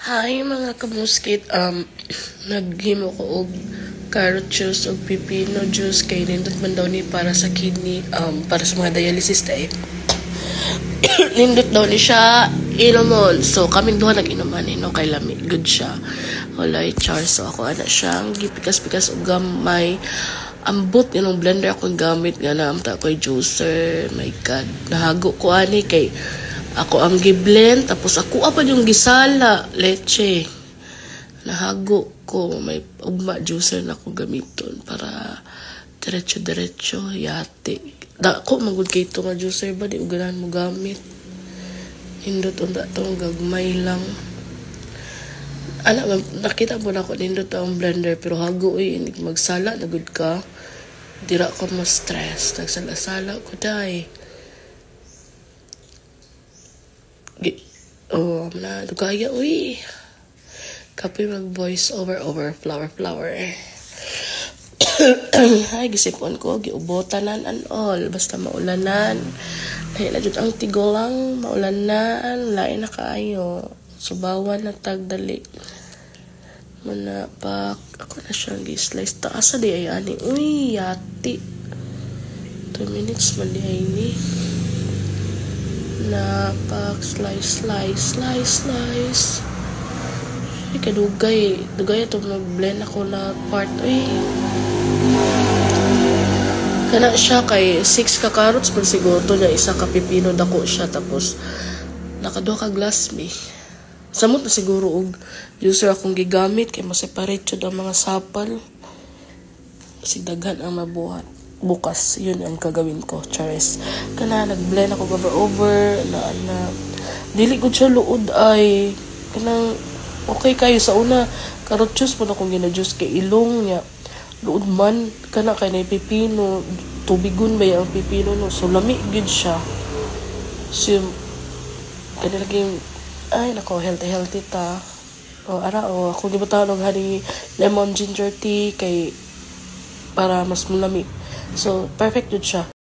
Hi mga kamuskit, naghimo ko og carrot juice og pipino juice kay nindot man daw ni para sa kidney, para sa mga dialysis tayo. Nindot daw ni siya inomon. So kaming duha nag-inuman no kay lami good siya. Walay char, so ako ana siyang gipikas-pikas og gamay. Ambot yung blender akong gamit nga na amta ko'y juicer. My God, nahago ko ani kay ako ang giblend, tapos ako pa yung gisala, leche. Nahago ko, may ugma juicer na ako gamiton para diretso-diretso, yate. Ko magud kay ito nga juicer ba, di uganan mo gamit. Hindot unda itong gagmay lang. Nakita mo na ako, hindot ang blender, pero hago hindi magsala, nagud ka. Dira ko ma-stress, nagsala-sala ko dahi. Na dugaya uy. Kapoy mag voice over flower. Ay gisipon ko giubotanan and all basta maulanan. Ay na jud ang tigulang maulanan lain na kaayo. Subawan na tagdali. Manapak ako na siyang gi-slice taas di ay ani. Uy yati. 2 minutes man di ay ni. Napak, slice. Ay, kadugay ito mag-blend ako na part. Ay, kana siya kay 6 ka carrots pag siguro to niya isa ka pipino dako siya tapos nakaduha ka glass me. Samot na siguro og juicer akong gigamit kay ma-separate siya ang mga sapal. Kasi daghan ang mabuhat. Bukas, yun ang gagawin ko, charis. Kana, nag-blend ako over, na dili ko siya luod ay, kanang, okay kayo sa una, carrot juice po na kung gina-juice kay ilong niya, luod man, kana kay na pipino, tubigon ba yung pipino, no? So, lami, good siya. So, kana laging, ay, nako, healthy ta. Ako gibutaw ng honey, lemon ginger tea, kay, para mas mulami. So, perfect yun siya.